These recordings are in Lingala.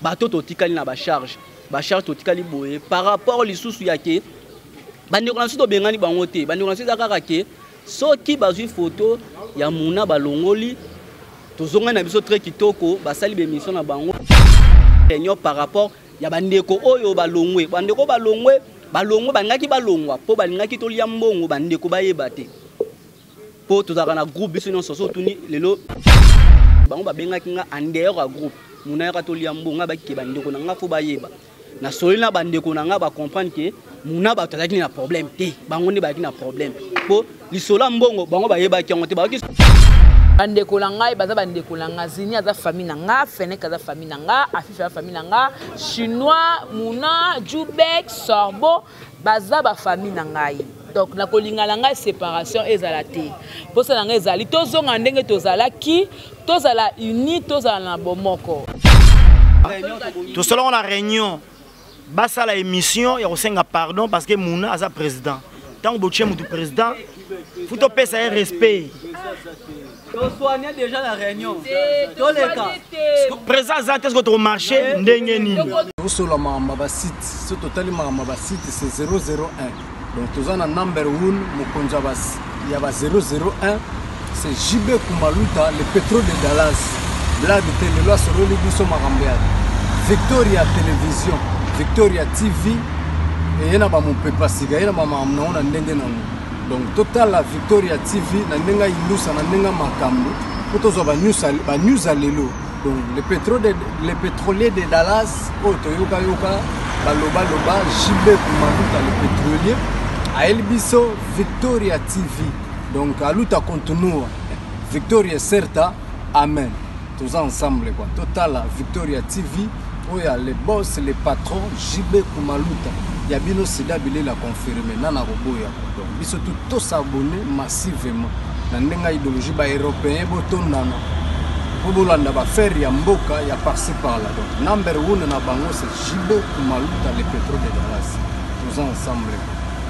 bato totikali na ba charge totikali boye par rapport lisusu yake bande ko na suto bengani bango te bande ko na suto kaka ke soki bazwi photo ya muna balongoli tozonga na biso très kitoko basali be mission na bango réunion par rapport ya bandeko oyo balongwe bandeko balongwe bangaki balongwa po balingaki tolia mbongo bandeko bayeba te po tozaka na groupe biso nyonso so tuni lelo bango babengaki nga andeur ya groupe muna ya tolia mbongo baki bandeko na nga fo bayeba na soli na bandeko na nga ba comprendre que muna ba tazaki na problème te bango ne baki na problème po lisola mbongo bango bayeba ki ngote baki bandeko la ngai baza bandeko la nga zini aza famille na nga Feneka aza famille na nga Afifa aza famille na nga Chinois Muna Jubek Sorbo baza ba famille na ngai donc na kolinga la ngai séparation ezala te po ça na ngai ezali tozonga ndenge tozala ki tozala uni tozala na bomoko to selon la réunion basa la émission ya kosenga pardon parce que Muna aza président tant que botie mutu président faut to pesa un respect. On soigne déjà la réunion. Tous les cas. Présent est-ce que tu marché ndengeni. Sur la mama site, ce total mama site c'est 001. Donc tous en number 1 mukonja bas il y a 001 c'est JB Kumaluta le pétrole de Dallas. Blague télé loi sur le biso marambia. Victoria télévision, Victoria TV et yana ba mon pepa siga yana mama amnaona ndenge na donc total la Victoria TV na ndenga ilusa na ndenga makambo potozo ba news alelo donc le pétrolier de Dallas oto yoka baloba JB Kumaluta le pétrolier a elbiso Victoria TV donc aluta continua Victoria certa amen tous ensemble quoi total la Victoria TV oya les boss les patrons JB Kumaluta Yabino Sida Bilé l'a confirmé, Nana Roboya. Donc, ils sont tous s'abonner massivement. Dans une idéologie européenne, pour Bolanda va faire Yamboka, il y a par-ci par-là. Donc, number 1 na bango c'est JB Kumaluta le pétrole de Dallas. Tous ensemble.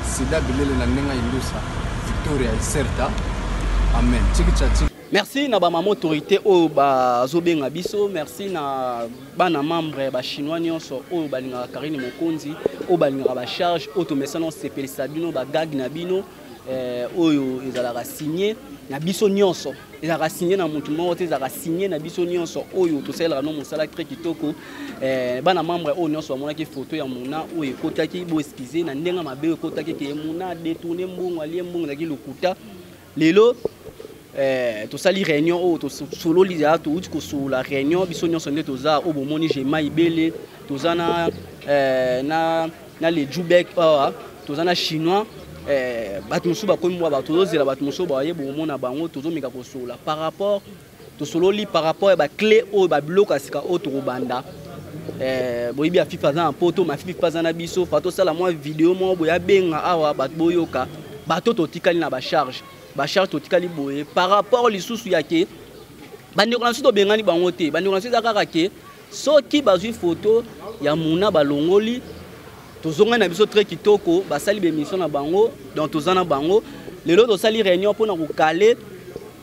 Sida Bilé la Nenga Ilusa, Victoria et Certa. Amen. Merci na ba mama autorité o ba zobenga biso, merci na bana membre ba chinois nyonso o balinga Karine Mokonzi o balinga ba charge automation CPL Sabino ba gag na bino oyo ezala signé na biso nyonso ezala signé na mutu moko te ezala signé na biso nyonso oyo to sala no musala très kitoko bana membre o nyonso amona ki photo ya Muna o ekotaki bo excuser na ndenga mabe ekotaki ke Muna détourner mbongo ali mbongo na ki lokuta lelo to sali réunion o to solo liza to uti ko solo la réunion biso nyonso nde toza o bomoni jema ibele tozana na le Jubek tozana chinois bato musu ba komi ba tozozela bato musu ba yebo mona bango tozomika ko solo par rapport to solo li par rapport ba clé o ba bloc asika o to banda boyibi afifa za poto ma fifa za na biso fato sala moi vidéo mo boya benga awa bato boyoka bato to tikali na ba charge totikali boye par rapport lisusu yake bande ko na suto bengani bango te bande ko na suto kaka ke soki bazwi photo ya Muna balongoli tozonga na biso très kitoko basali be mission na bango donc tozana bango lelo to sali réunion pour na ko caler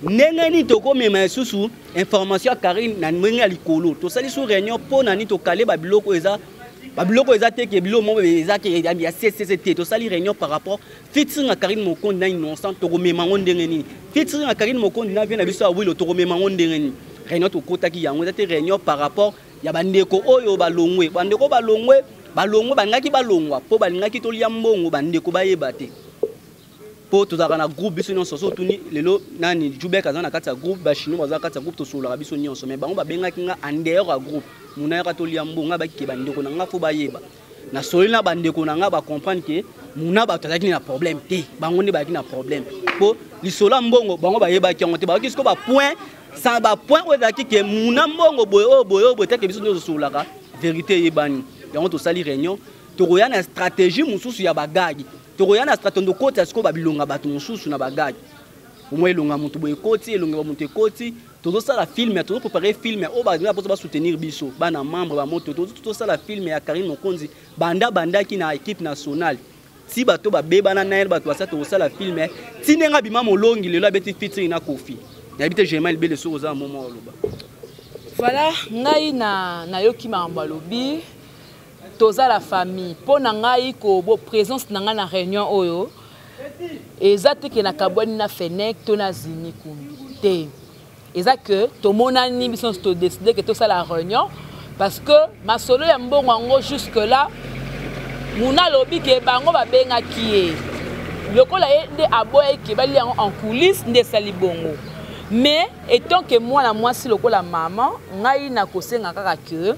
ndengeni to ko mema susu information Karine na ndenge likolo to sali sous réunion pour na ni to caler ba biloko eza te ke bilo mo eza ke ya CCCT to sali réunion par rapport fitinga Karine Mokonzi na innocent to komema ndenge ni fitinga Karine Mokonzi na vient na biso awilo to komema ndenge ni réunion to kotaki yango eza te réunion par rapport ya bandeko oyo balongwe bandeko balongwe bangaki balongwa po balingaki tolia mbongo bandeko bayeba te po tozaka na groupe biso nyonso so tuni lelo nani Jubek aza na kati ya groupe ba chinois baza kati ya groupe to solo biso nyonso mais bango babengaki nga andeur ya groupe Muna ya tolia mbongo baki bandeko na nga fo bayeba na soli na bandeko na nga ba comprendre que Muna ba tazaki na problème te bango ne baki na problème po lisola mbongo bango bayeba ki ngote ba kisko ba point sans ba point o ezaki ke Muna mbongo boyo te ke biso nyonso solaka vérité yebani yango to sali réunion to roya na stratégie mususu ya bagagi tokoya na stratégie de côté asko babilonga bato mususu na bagagi au moins longa mutu boye côté longa mutu côté todo ça la film todo préparer film o ba na ba soutenir biso bana membre ba moto todo ça la film ya Karine Mokonzi banda ki na équipe nationale si bato ba beba na nael bato ça todo ça la film tinenga bima molongi lelo abeti featuring na Kofi yabite Jemal Bele so za moment loba Voilà, ngai na yoki makambo alobi toza la famille po na ngai ko bo présence na nga na réunion oyo eza te ke na kabwani na Fenec to na Zini kumbi te eza que to monani biso to décider que to ça la réunion parce que masolo ya mbongo ngo jusque là muna lobi ke bango ba benga kié lokola nde aboye ke bali en coulisses nde sali bongo. Mais étant que moi si lokola maman ngai na kosenga kaka que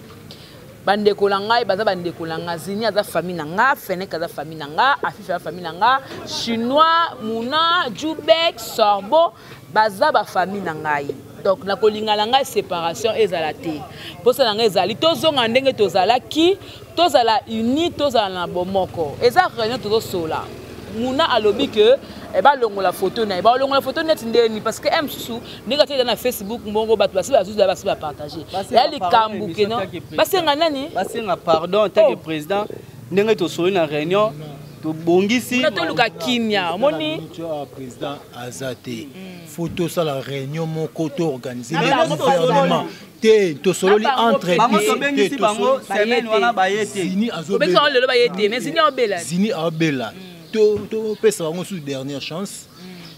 bandeko la ngai baza bandeko la nga Zini aza famille na nga Fenec aza famille na nga Afifa famille na nga Chinois Muna Jubek Sorbo baza ba famille na ngai. Donc na kolinga la ngai séparation ezala te pour ça na ngai ezali tozonga ndenge tozala ki tozala uni tozala na bomoko eza réunion tozo sola Muna alobi que eba longola photo na eba longola photo net ndeni parce que msusu ndinga te na Facebook mbongo batu basi basi ba partager ya likambu ke non basenga nani basenga pardon en tant que président ndenge to solo na réunion to bongisi na to luka kimia moni président azate photo ça la réunion mon koto organisé le gouvernement te to solo li entre bango to bengisi bango semaine wana bayete Zini azobela beso lelo bayete mais Zini obela to pesa bango sous dernière chance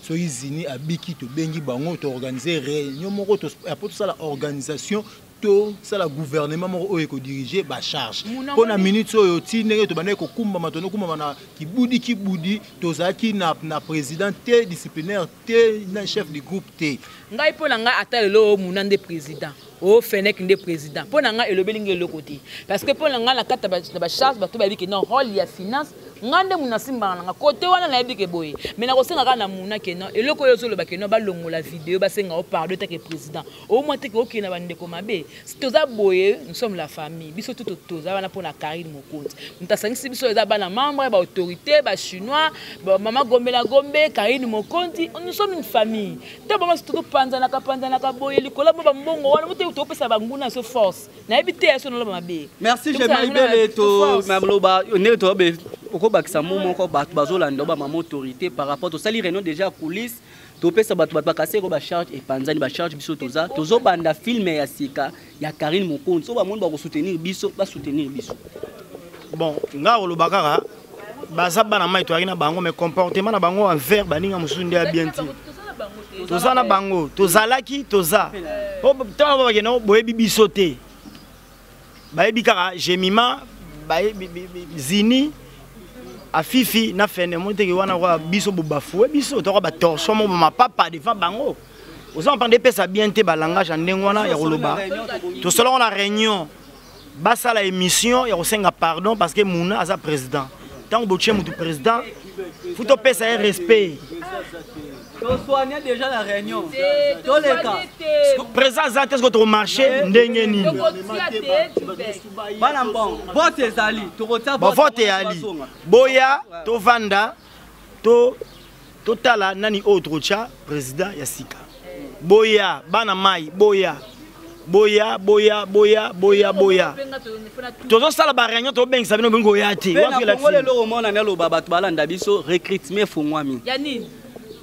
so Zini abiki to bengi bango to organiser réunion moko to pour ça la organisation to ça la gouvernement moko oyo ko diriger ba charge pour na minute oyo ti ndenge to bana ko kumba matono kumba na kibudi to zaki na président te disciplinaire te na chef du groupe te ngai po na nga ata lelo Muna nde président o Fenec nde président po na nga elobelingi eloko te parce que po na nga na kata ba charge bato ba biki non rôle ya finance ngande Muna simba nga côté wana na yebike boye mais na kosenga ka na Muna ke non eloko yo solo ba ke non ba longola vidéo ba senga o pardon te ke président au moins te ke o kina ba ndeko mabe si toza boye nous sommes la famille biso tout toza wana po na Karine Mokonzi mutasangisi biso eza bana membre ba autorité ba chinois ba mama Gombe Karine Mokonzi nous sommes une famille te ba tout panza na ka boye likola ba mbongo wana muté to pesa banguna so force na ebité ya so no mabe. Merci Jean-Marie Bele to mamloba ne to be oko bakisa moko bato bazolanda ba mama autorité par rapport to sali réunion déjà coulisses to pesa bato bakase ko ba charge et panzani ba charge biso toza tozo banda film ya sika ya Karine Mokonzi so ba monde ba ko soutenir biso bon nga ko lobakara baza bana mai to akina bango mais comportement na bango envers baninga musundi ya bien ti toza na bango tozalaki toza po tama ba keno boyebi biso te bayebi kaka jemima Zini Afifi na Fenec monte ki wana kwa biso bobafu biso to ba torso mo ma papa devant bango oza on prendre pesa bien te ba langage ndengwana ya koloba to solo on a réunion basa la émission ya kosenga pardon parce que Muna aza président tant boche mutu président faut to pesa un respect to soigner déjà la réunion to les cas président za est-ce que to marché ndenge nini bana bon vote ezali to kota vote ali boya to vanda to tala nani autre cha président ya sika boya bana mai boya tozo sala ba réunion to bengisa bino bingo yati wa kila ngole lo mona na lo baba to balanda biso recrutement fongwami ya nini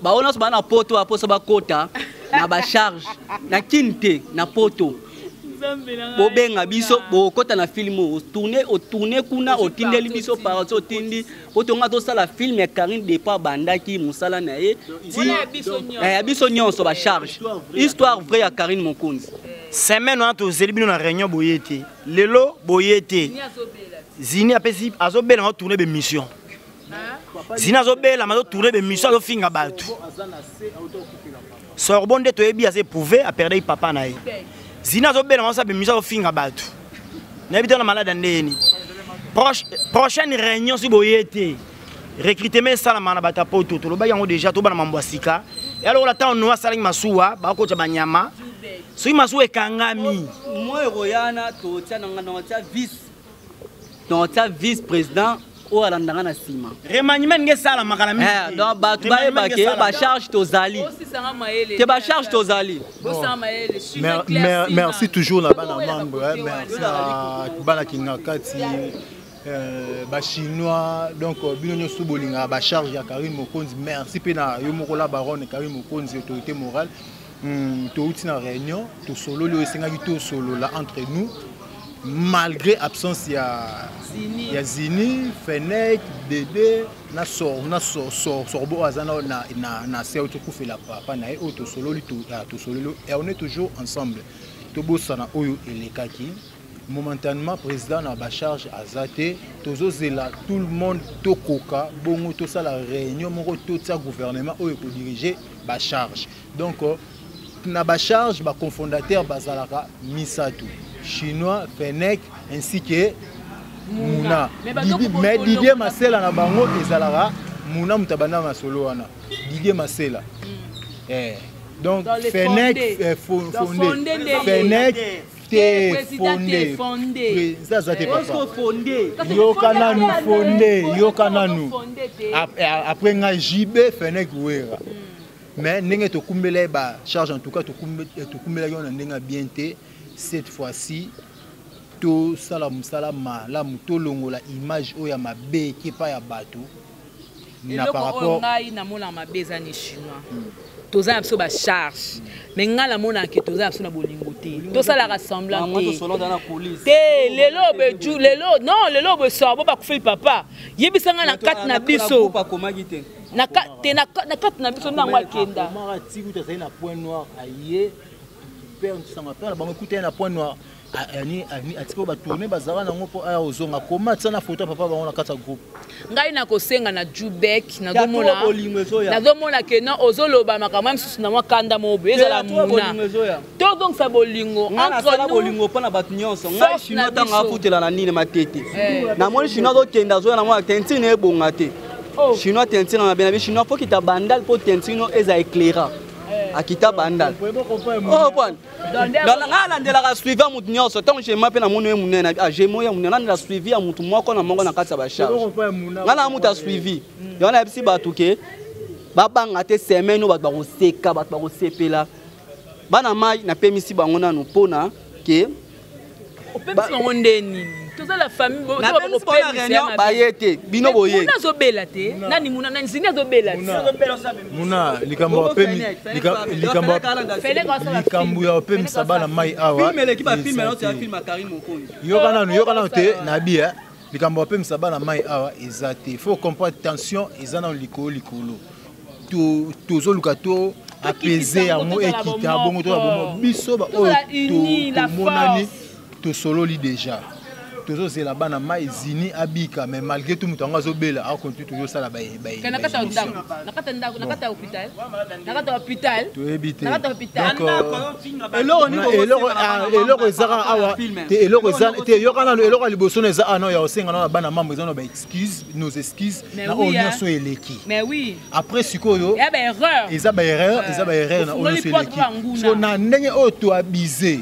ba ona so bana poto aposo ba kota na ba charge na kinte na poto bo benga biso bo kota na film o tourner kuna o tindeli biso par so tindi poto nga to sala film ya Karine Depa bandaki musala na ye ti biso nyonso ba charge histoire vraie ya Karine Mokonzi semaine on to zelibino na réunion boyete lelo boyete Zini apesi azobela na tourner be mission Zini azobela ma tourner be mission azo finga batu Sorbo nde to yebi ase prouver a perdre papa na ye Zini azobela ma sa be mission azo finga batu na ebita na malade ndeni prochaine réunion si boyete recrutement sala mana bata poto to loba yango déjà to bana mambo asika et alors la temps no sala masuwa ba ko cha banyama soki masuwa ekangami moi royana to tia na vice président o alandanga na sima remaniement nge sala makala mi donc batu ba ke ba charge tozali te ba charge tozali merci toujours na bana membre merci à bana kingakati ba chinois donc bino nyoso bolinga ba charge ya Karine Mokonzi merci pe na yo moko la baronne Karine Mokonzi autorité morale touti na réunion to solo le sengaki to solo là entre nous malgré absence ya Zini Fenech Dédé na sorbo azana na seo to kufela papa na e to solo et on est toujours ensemble to bosana oyo elekaki momentanément président na ba charge azate tozo zela tout le monde to koka bongo to sala réunion moko to tsa gouvernement oyo ko diriger ba charge donc na ba charge ba cofondateur bazalaka Misatu chinois Fenech ainsi que Mouna mais Didier Masela na bango ezalaka Mouna mutabanda masolo wana Didier Masela donc Fenech fondé Fenech fondé ça te papa yokananu après nga JB Fenech wera mais ndenge to kumbela ba charge en tout cas to kumbela yo na ndenge bien té cette fois-ci to sala la mutolongola image oya mabe qui pa ya bato na par rapport na mona mabe za ni chinois toza absolu ba charge mais ngala mona ke toza absolu na bolingo te to sala rassemblement te lelo beju lelo non lelo be sorbo ba kufeli papa yebisanga na kat na biso na kat na biso na ngwa kenda mara tiku to na point noir aye père nsanga père bango kuté na point noir ani atiko ba tourner bazara nango po aya ozonga koma tsana photo papa bango na kata groupe ngai na kosenga na Jubek na domona ke na ozoloba makamwa msusu na mwakanda mobo ezala muna to donc ça bolingo entre nous bolingo pona batu nyonso ngai chino tanga futela na nini matete na moni chino do kenda zo na mwa tentine ebonga te chino tentine na benabi chino faut kita bandal po tentino eza éclairant akita bandal oh bon dans la ndela suivre mutu nyonso tant je m'appelle na mono munene je moya munene na suivi mutu moko na mongo na kati ba charge ngana mutu a suivi yona bisi batuke babanga te semaine ba koseka ba kosepela bana mai na pemisi bango na no pona ke opemisi bango ndeni toza la famille bo to réunion bayete bino boye muna zo bela te nani muna nani zini zo bela muna likambo apemi likambo ya opemi sabana mai awa film l'équipe a filmé l'autre a filmé Karim Mokonzi yokana te na bia likambo apemi sabana mai awa ezate faut comprendre tension ezana likolo tozo lukato apaiser yango ekita bongo to bongo biso ba oyo to monani to solo li déjà toujours c'est là-bas na mai zini abika mais malgré tout mutango azobela a continue toujours ça là bas na kata hôpital to ebité eloko ezaka awa te eloko ezana te yokana eloko liboso na eza ano ya osenga na bana mambo ezana ba excuse nos excuses na onyo so eleki mais oui après sikoyo ya ba erreur eza ba erreur na onyo so eleki so na ndenge o to abiser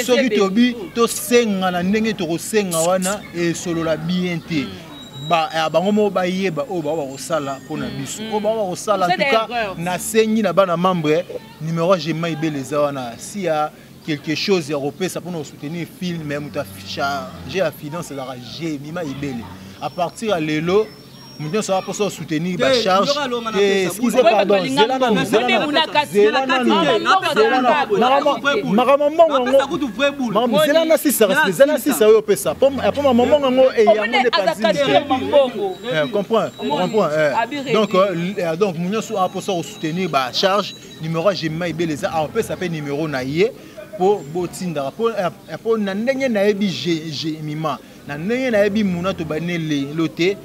soki tobi tosenga na ndenge tokosenga wana esolola bien te bango mo bayeba oyo bao bakosala mpona biso oyo bao bakosala en tout cas nasengi na bana membre numéro gema ibele eza wana si ya quelque chose ya kopesa mpona kosoutenir film me moto acharge ya finance ezalaka g mima ibele à partir ya lelo Nous avons pour soutenir la charge. Excusez pardon. Donc nous avons pour soutenir la charge. Numéro GMA Beleza. On peut s'appeler numéro naïe pour botinda pour nandenge naebi gemima nandenge naebi muna to banele loté.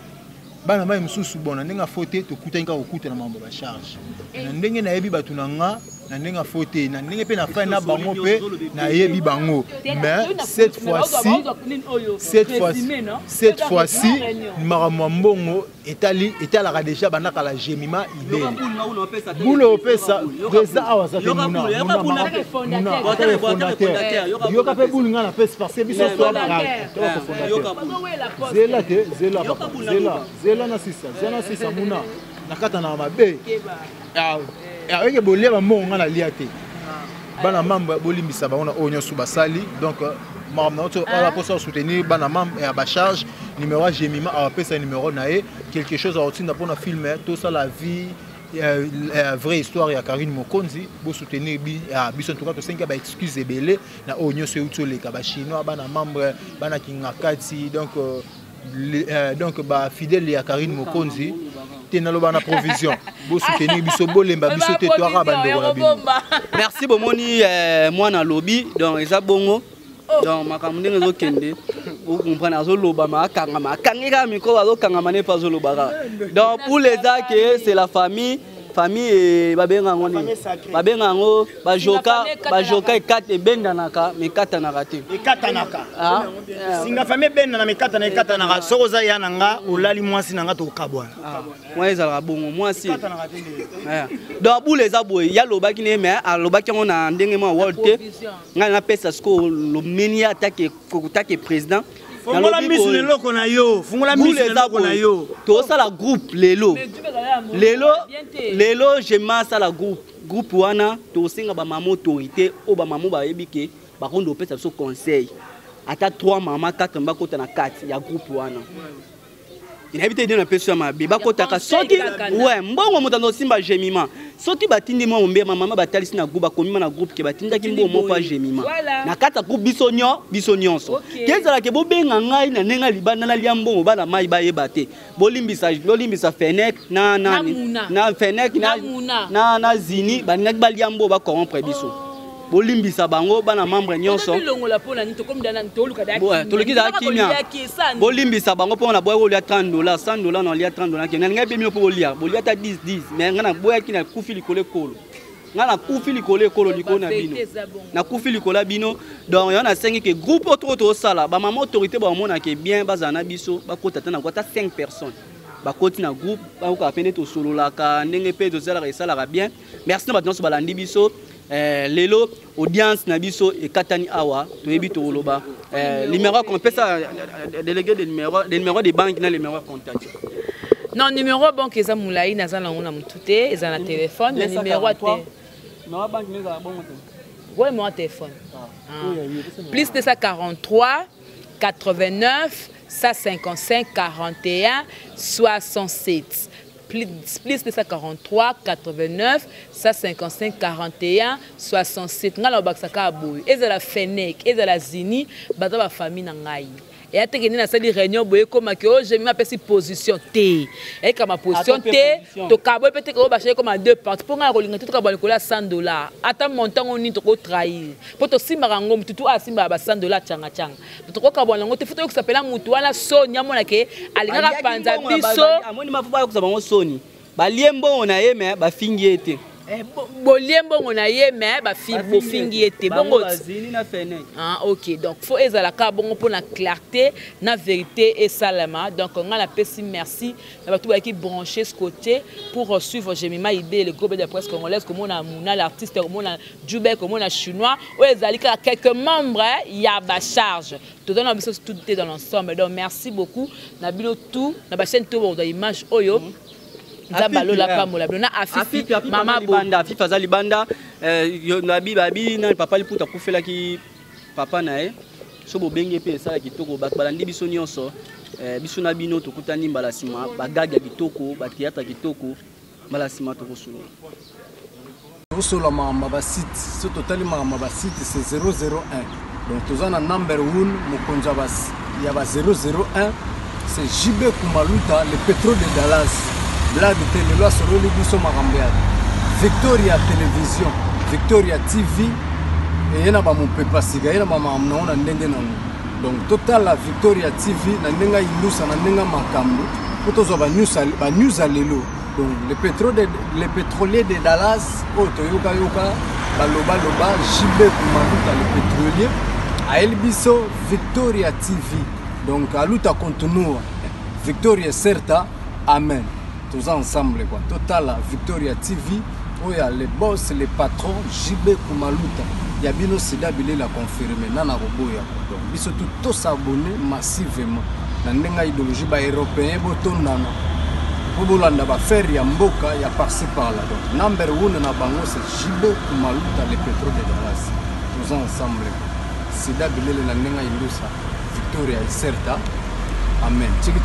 Bana mai msusu bona ndenge fote to kutanka okuta na mambo ba charge na ndenge na yebi batunanga na ndenge fote na ndenge pe na fa na bango pe na yebi bango mais cette fois-ci mbongo etala déjà banaka la gemima ibele bulo opesa déjà awaza pe muna fondateur yoka pe bulinga na pesa parce que biso zela na sisa muna nakata na mabe eke bolia bamongo nga na lia te bana mamba bolimbisa bango na oyo nyonso basali donc ala posa soutenir bana mamba ya bacharge numéro gemima awapesa numéro na ye quelque chose aotinda mpona filme tosala vie vraie histoire ya Karine Mokonzi bo soutenir biso en tout cas to senga ba excuse ebele na onyo se utoleka ba chinois bana membre bana kingakati donc ba fidèle ya Karine Mokonzi tenalo bana provision bo soutenir biso bolemba biso te toara bandeko na bino. Merci bomoni moi na lobby donc eza bongo donc makambo ndenge ezokende okomprendre azoloba makangaka mikro azokangama ne pas azolobaka donc pour les actes c'est la famille et babengango nini babengango bajoka ekata ebendanaka mekatanaka te ekatanaka singa famille benda na mekatana ekatanaka soko oza ya nanga olali mwasi nanga tokabwana moi ezalaka bongo mwasi donc pour les aboye ya lobaki ne mais alobaki yango na ndenge mwa world te ngai napesa siko lomeni atake président fungola misu leloko na yo fungola misu leloko na yo tosala groupe lelo jema sala groupe wana tosenga bamama autorité o bamama bayebi ke bakondo opesa biso conseil ata 3 mama 4 bakota na 4 ya groupe wana inhabite dina peso ya mabe bakotaka soki ouais mbongo mutando simba jemima soki batindi mwa ombe mama batalisi na groupe bakomima na groupe ke batindaki mbongo moko ya jemima na kata groupe biso nyonso kezala ke bobenga ngai na nenga libanda na lia mbongo bana mai bayeba te bolimbisa fenek na fenek na zini baningaki balia mbongo bacorrompre biso bolimbisa bango bana membre nyonso tolokisa kimia bolimbisa bango mpo na boya kolia $30 $100 na lia $30 ke nanga bemio mpo bolia ta 10 mais ngana boya kina kufi likole kolo ngana kufi likole kolo likolo na bino na kufi likola bino donc yana sengi ke groupe auto sala ba mama autorité ba mona ke bien bazana biso bakota tana kwata 5 personnes bakoti na groupe ba pene to sololaka ndenge pe to sala resala bien merci na batonso balandi biso lelo audience na biso ekatani awa toyebi to loba numéro qu'on peut ça délégué de numéro de banque na numéro contact non numéro banque eza mulai na za na mutute eza na téléphone le numéro te numéro banque neza bon ouais mon téléphone plus 243 89 155 41 67 plus 243 89 155 41 67 ngala bakisaka aboy ezala fenek ezala zini baza ba famille na ngai et ateke na sali réunion boye comme que oh j'ai mis ma petite position T et comme ma position T to kabo peut-être que ba chercher comme à deux parties pour nga rolinga tout ka ba kola $100 ata montant on ni to ko trahir pour to simba ngom tout asimba ba $100 changa to ko ka bona ngote futo ko s'appelle mutu wala Sonia mona ke alinga panza biso amoni mafuba ko sabango Soni baliembo na ye mais ba fingi ete boliembo ngona ye mais ba fingi ete bongo OK donc faut ezala ka bongo pour la clarté na vérité et salama donc on a la pesi merci na ba tout qui brancher ce côté pour suivre Jemima idée le groupe de presse congolaise comme on a Mouna l'artiste comme on a Djoubek comme on a chinois ou ezali ka quelques membres il y a ba charge tout dans tout dans l'ensemble donc merci beaucoup na bilo tout na ba chaîne tout dans image oyo Zabalola pamola blona afifi mama banda afifi azali banda nabi babi na papa liputa kufela ki papa nae so bobenge pe sala kitoko balandi biso nyonso biso na bino tokutani mbala sima bagaga kitoko ba théâtre kitoko mbala sima tokosolo tosolo mama ba site so totali mama ba site c'est 001 donc tozana number 1 mokonza bas ya ba 001 c'est JB Kumaluta le pétrole de Dallas Blague télé loi sur le biso makambeat Victoria Télévision Victoria TV et yana ba mon pepa siga yana ba mamna na ndenge nango donc total la Victoria TV na ndenga ilusa na ndenga makambo potozo ba news alelo donc le pétrolier de Dallas otoyoka yoka baloba JB Kumaluta le pétrolier a elbiso Victoria TV donc aluta continue Victoria certa amen tous ensemble quoi total Victoria TV où il y a les boss les patrons JB Kumaluta ya bino sida bile la confirmer nana roboya donc biso tout s'abonner massivement na ndenga idéologie ba européen botondana bobolanda ba faire ya mboka ya par-ci par-là donc number 1 na bango c'est JB Kumaluta le pétrole de Dallas tous ensemble sida bile la ndenga ilusa Victoria certa amen tiki